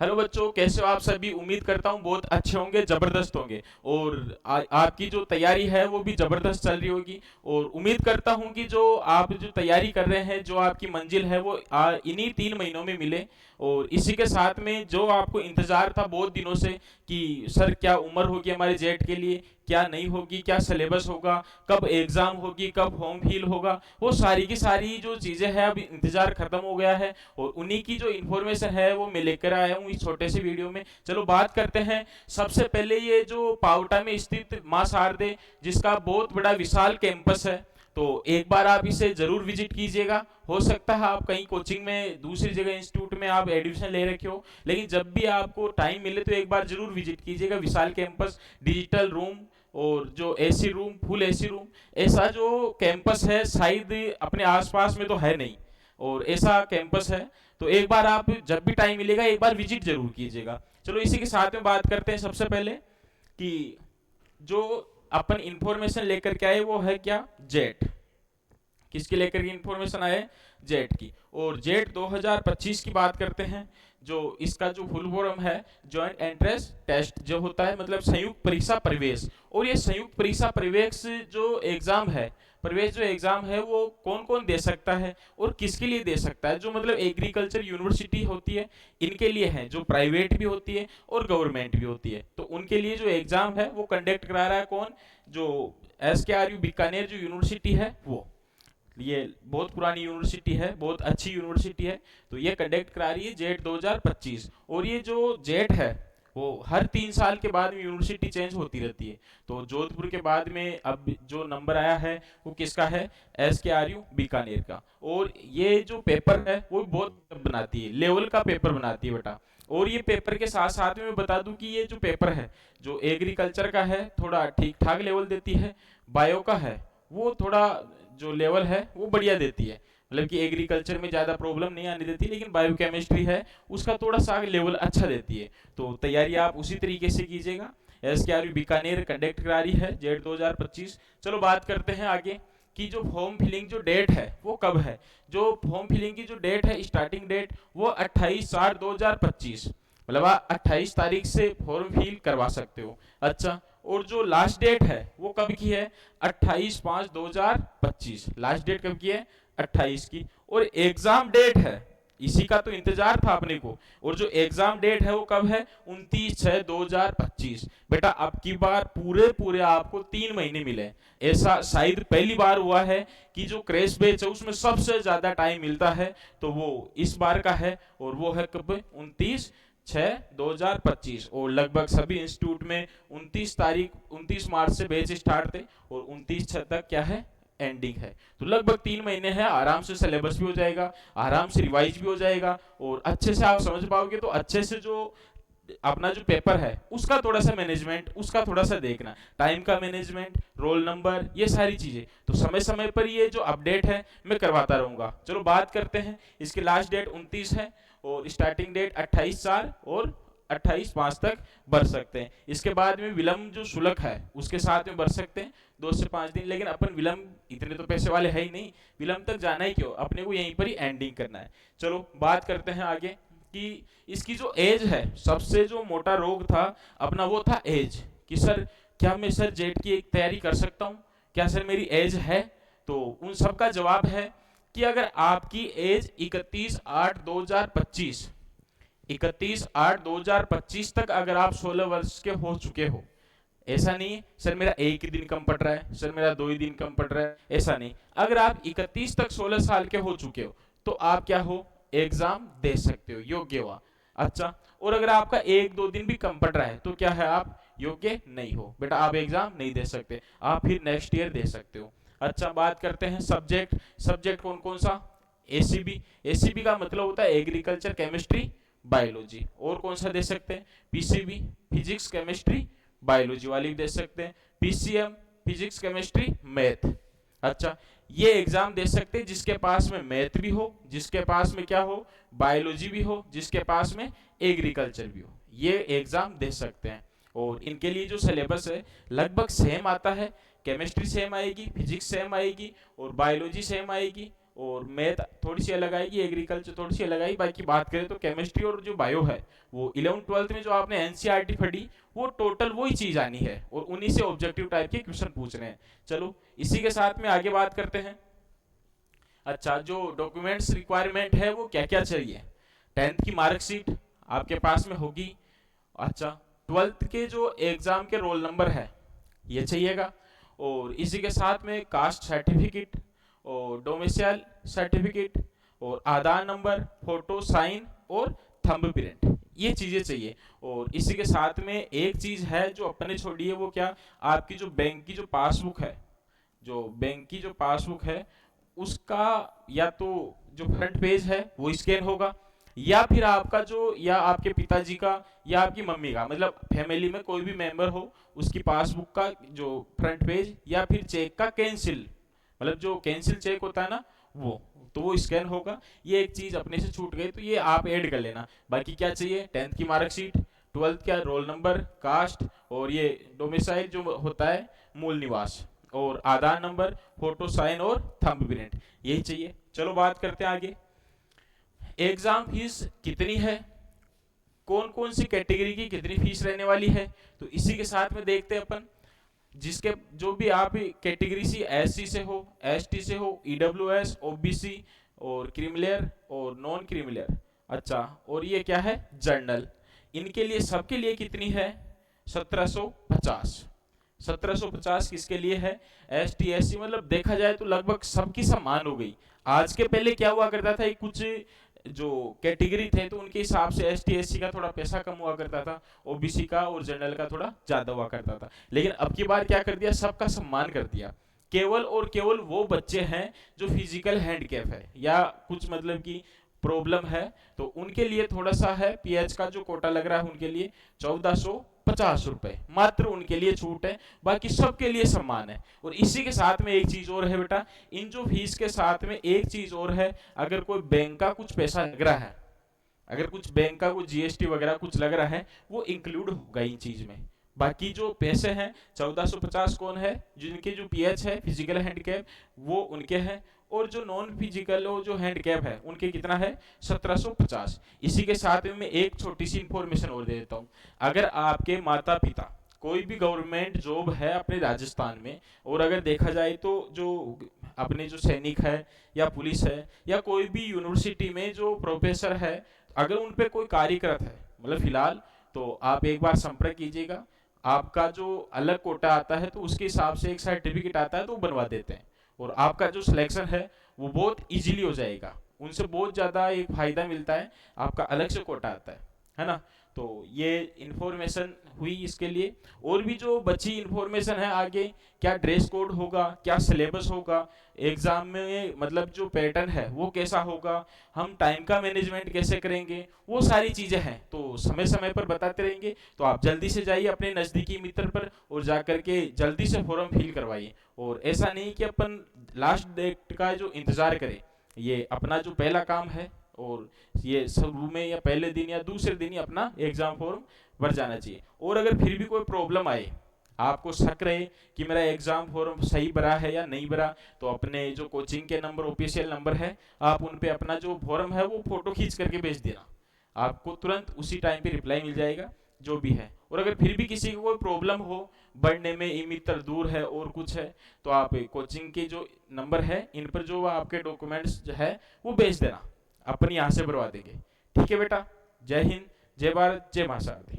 Hello बच्चों, कैसे हो आप सभी। उम्मीद करता हूँ बहुत अच्छे होंगे, जबरदस्त होंगे। और आपकी जो तैयारी है वो भी जबरदस्त चल रही होगी। और उम्मीद करता हूँ कि जो आप जो तैयारी कर रहे हैं, जो आपकी मंजिल है वो इन्हीं 3 महीनों में मिले। और इसी के साथ में जो आपको इंतजार था बहुत दिनों से कि सर क्या उम्र होगी हमारे जेट के लिए, क्या नहीं होगी, क्या सिलेबस होगा, कब एग्जाम होगी, कब फॉर्म फिल होगा, वो सारी की सारी जो चीजें हैं अब इंतजार खत्म हो गया है। और उन्हीं की जो इन्फॉर्मेशन है वो मैं लेकर आया हूँ इस छोटे से वीडियो में। चलो बात करते हैं। सबसे पहले ये जो पावटा में स्थित मां शारदे, जिसका बहुत बड़ा विशाल कैंपस है, तो एक बार आप इसे जरूर विजिट कीजिएगा। हो सकता है आप कहीं कोचिंग में दूसरी जगह इंस्टीट्यूट में आप एडमिशन ले रखे हो, लेकिन जब भी आपको टाइम मिले तो एक बार जरूर विजिट कीजिएगा। विशाल कैंपस, डिजिटल रूम, और जो AC room, full AC room, ऐसा जो कैंपस है शायद अपने आसपास में तो है नहीं। और ऐसा कैंपस है, तो एक बार आप जब भी टाइम मिलेगा एक बार विजिट जरूर कीजिएगा। चलो इसी के साथ में बात करते हैं सबसे पहले कि जो अपन इंफॉर्मेशन लेकर के आए वो है क्या, जेट। किसकी लेकर के इंफॉर्मेशन आए, जेट की। और जेट 2025 की बात करते हैं। जो इसका जो फुल फॉर्म है, जॉइंट एंट्रेंस टेस्ट जो होता है, मतलब संयुक्त परीक्षा प्रवेश। और ये संयुक्त परीक्षा प्रवेश जो एग्जाम है, प्रवेश जो एग्जाम है, वो कौन कौन दे सकता है और किसके लिए दे सकता है। जो मतलब एग्रीकल्चर यूनिवर्सिटी होती है इनके लिए है, जो प्राइवेट भी होती है और गवर्नमेंट भी होती है, तो उनके लिए जो एग्जाम है वो कंडक्ट करा रहा है कौन, जो SKRU बीकानेर जो यूनिवर्सिटी है वो। ये बहुत पुरानी यूनिवर्सिटी है, बहुत अच्छी यूनिवर्सिटी है, तो ये कंडक्ट करा रही है जेट 2025। और ये जो जेट है वो हर 3 साल के बाद में यूनिवर्सिटी चेंज होती रहती है। तो जोधपुर के बाद में अब जो नंबर आया है वो किसका है, SKRU बीकानेर का। और ये जो पेपर है वो बहुत बनाती है, लेवल का पेपर बनाती है बेटा। और ये पेपर के साथ साथ में मैं बता दूं कि ये जो पेपर है, जो एग्रीकल्चर का है थोड़ा ठीक ठाक लेवल देती है, बायो का है वो थोड़ा जो लेवल है वो बढ़िया देती है। मतलब कि एग्रीकल्चर में ज़्यादा प्रॉब्लम नहीं आने देती, लेकिन बायोकेमिस्ट्री है उसका थोड़ा सा लेवल अच्छा देती है। तो तैयारी आप उसी तरीके से कीजिएगा। SKRU बीकानेर कंडक्ट करा रही है जेट 2025। चलो बात करते हैं आगे कि जो फॉर्म फिलिंग जो डेट है वो कब है। जो फॉर्म फिलिंग की जो डेट है, स्टार्टिंग डेट वो 28/7/2025, मतलब आप 28 तारीख से फॉर्म फिल करवा सकते हो। अच्छा, और जो लास्ट डेट है वो कब की है, 28/5/2025। लास्ट डेट कब की है, 28 की। और एग्जाम डेट है, इसी का तो इंतजार था अपने को। और जो एग्जाम डेट है वो कब है, 29/6/2025। बेटा अब की बार पूरे पूरे आपको 3 महीने मिले। ऐसा शायद पहली बार हुआ है कि जो क्रैश बैच है उसमें सबसे ज्यादा टाइम मिलता है, तो वो इस बार का है। और वो है कब, 29/6/2025। और लगभग सभी इंस्टीट्यूट में 29 मार्च से बैच स्टार्ट थे और 29/6 तक क्या है, एंडिंग है। तो लगभग 3 महीने हैं, आराम से सिलेबस भी हो जाएगा, आराम से रिवाइज भी हो जाएगा, और अच्छे से आप समझ पाओगे। तो अच्छे से जो अपना जो पेपर है उसका थोड़ा सा मैनेजमेंट, उसका थोड़ा सा देखना, टाइम का मैनेजमेंट, रोल नंबर, ये सारी चीजें तो समय समय पर ये जो अपडेट है मैं करवाता रहूंगा। चलो बात करते हैं। इसकी लास्ट डेट 29 है और स्टार्टिंग डेट 28/4 और 28/5 तक भर सकते हैं। इसके बाद में विलंब जो शुल्क है उसके साथ में भर सकते हैं 2 से 5 दिन, लेकिन अपन विलंब इतने तो पैसे वाले है ही नहीं, विलंब तक जाना ही क्यों, अपने को यहीं पर ही एंडिंग करना है। चलो बात करते हैं आगे कि इसकी जो एज है, सबसे जो मोटा रोग था अपना वो था एज, कि सर क्या मैं सर जेट की एक तैयारी कर सकता हूँ, क्या सर मेरी एज है। तो उन सब का जवाब है कि अगर आपकी एज 31/8/2025, 31/8/2025 तक अगर आप 16 वर्ष के हो चुके हो, ऐसा नहीं सर मेरा एक ही दिन कम पड़ रहा है, सर मेरा 2 ही दिन कम पड़ रहा है, ऐसा नहीं। अगर आप 31 तक 16 साल के हो चुके हो तो आप क्या हो, एग्जाम दे सकते हो, योग्य हुआ। अच्छा, और अगर आपका 1-2 दिन भी कम पड़ रहा है तो क्या है, आप योग्य नहीं हो, बेटा आप एग्जाम नहीं दे सकते, आप फिर नेक्स्ट ईयर दे सकते हो। अच्छा, बात करते हैं सब्जेक्ट। सब्जेक्ट कौन कौन सा, एसीबी। एसीबी का मतलब होता है एग्रीकल्चर, केमिस्ट्री, बायोलॉजी। और कौन सा दे सकते हैं, पीसीबी, फिजिक्स, केमिस्ट्री, बायोलॉजी वाली भी दे सकते हैं। PCM, physics, chemistry, math. अच्छा, ये एग्जाम दे सकते हैं जिसके पास में मैथ भी हो, जिसके पास में क्या हो, बायोलॉजी भी हो, जिसके पास में एग्रीकल्चर भी हो, ये एग्जाम दे सकते हैं। और इनके लिए जो सिलेबस है लगभग सेम आता है, केमिस्ट्री सेम आएगी, फिजिक्स सेम आएगी और बायोलॉजी सेम आएगी और मैथ थोड़ी सी अलग आएगी, एग्रीकल्चर थोड़ी सी अलग आएगी। बाकी बात करें तो केमिस्ट्री और जो बायो है वो 11th-12th में जो आपने एनसीईआरटी पढ़ी वो टोटल वही चीज आनी है और उन्हीं से ऑब्जेक्टिव टाइप के क्वेश्चन पूछ रहे हैं। चलो इसी के साथ में आगे बात करते हैं। अच्छा, जो डॉक्यूमेंट्स रिक्वायरमेंट है वो क्या क्या चाहिए? 10th की मार्कशीट आपके पास में होगी। अच्छा, 12th के जो एग्जाम के रोल नंबर है ये चाहिएगा, और इसी के साथ में कास्ट सर्टिफिकेट और डोमिसाइल सर्टिफिकेट और आधार नंबर, फोटो, साइन और थंब प्रिंट, ये चीजें चाहिए। और इसी के साथ में एक चीज है जो अपने छोड़ी है, वो क्या? आपकी जो बैंक की जो पासबुक है, जो बैंक की जो पासबुक है उसका या तो जो फ्रंट पेज है वो स्कैन होगा, या फिर आपका जो, या आपके पिताजी का या आपकी मम्मी का, मतलब फैमिली में कोई भी मेंबर हो उसकी पासबुक का जो फ्रंट पेज, या फिर चेक का कैंसिल, मतलब जो कैंसिल चेक होता है ना वो, तो वो स्कैन होगा। ये एक चीज अपने से छूट गई तो ये आप ऐड कर लेना। बाकी क्या चाहिए? 10th की मार्कशीट, 12th का रोल नंबर, कास्ट, और ये डोमिसाइल जो होता है मूल निवास, और आधार नंबर, फोटो, साइन और थंब प्रिंट, यही चाहिए। चलो बात करते हैं आगे। एग्जाम फीस कितनी है, कौन कौन सी कैटेगरी की कितनी फीस रहने वाली है, तो इसी के साथ में देखते हैं अपन। जिसके जो भी आप कैटेगरी सी, एससी से हो, एसटी से हो, ईडब्ल्यूएस, ओबीसी और क्रीमिलियर और नॉन क्रीमिलियर, अच्छा, और ये क्या है? जर्नल, इनके लिए सबके लिए कितनी है? 1750। 1750 किसके लिए है? एस टी एस सी, मतलब देखा जाए तो लगभग सबकी समान हो गई। आज के पहले क्या हुआ करता था, कुछ जो कैटेगरी थे तो उनके हिसाब से एस टी एस सी का थोड़ा पैसा कम हुआ करता था, ओबीसी का और जनरल का थोड़ा ज्यादा हुआ करता था। लेकिन अब की बार क्या कर दिया, सबका सम्मान कर दिया। केवल और केवल वो बच्चे हैं जो फिजिकल हैंडीकैप है या कुछ मतलब की प्रॉब्लम है, तो उनके लिए थोड़ा सा है, पीएच का जो कोटा लग रहा है उनके लिए 1450 रुपए मात्र उनके लिए छूट है, बाकी सबके लिए समान है। और इसी के साथ में एक चीज और है बेटा, इन जो फीस के साथ में एक चीज और है, अगर कोई बैंक का कुछ पैसा लग रहा है, अगर कुछ बैंक का कुछ जीएसटी वगैरह कुछ लग रहा है, वो इंक्लूड होगा इन चीज में। बाकी जो पैसे हैं 1450 कौन है? जिनके जो पीएच है फिजिकल हैंडीकैप वो उनके हैं, और जो नॉन फिजिकल जो हैंडीकैप है उनके कितना है? 1750। इसी के साथ में मैं एक छोटी सी इंफॉर्मेशन और दे देता हूँ। अगर आपके माता पिता कोई भी गवर्नमेंट जॉब है अपने राजस्थान में, और अगर देखा जाए तो जो अपने जो सैनिक है या पुलिस है या कोई भी यूनिवर्सिटी में जो प्रोफेसर है, अगर उन पे कोई कार्यरत है मतलब फिलहाल, तो आप एक बार संपर्क कीजिएगा। आपका जो अलग कोटा आता है तो उसके हिसाब से एक सर्टिफिकेट आता है तो वो बनवा देते हैं, और आपका जो सिलेक्शन है वो बहुत इजीली हो जाएगा। उनसे बहुत ज़्यादा एक फायदा मिलता है, आपका अलग से कोटा आता है ना। तो ये इन्फॉर्मेशन हुई इसके लिए। और भी जो बची इन्फॉर्मेशन है आगे, क्या ड्रेस कोड होगा, क्या सिलेबस होगा, एग्जाम में मतलब जो पैटर्न है वो कैसा होगा, हम टाइम का मैनेजमेंट कैसे करेंगे, वो सारी चीजें हैं तो समय समय पर बताते रहेंगे। तो आप जल्दी से जाइए अपने नजदीकी मित्र पर और जाकर के जल्दी से फॉर्म फिल करवाइए। और ऐसा नहीं कि अपन लास्ट डेट का जो इंतजार करें, ये अपना जो पहला काम है, और ये शुरू में या पहले दिन या दूसरे दिन ही अपना एग्जाम फॉर्म भर जाना चाहिए। और अगर फिर भी कोई प्रॉब्लम आए, आपको शक रहे कि मेरा एग्जाम फॉर्म सही भरा है या नहीं भरा, तो अपने जो कोचिंग के नंबर, ऑफिशियल नंबर है, आप उन पे अपना जो फॉर्म है वो फोटो खींच करके भेज देना, आपको तुरंत उसी टाइम पे रिप्लाई मिल जाएगा जो भी है। और अगर फिर भी किसी को कोई प्रॉब्लम हो, बढ़ने में इमितर दूर है और कुछ है, तो आप कोचिंग के जो नंबर है इन पर जो आपके डॉक्यूमेंट्स है वो भेज देना, अपन यहाँ से भरवा देंगे। ठीक है बेटा, जय हिंद, जय भारत, जय महासारथी।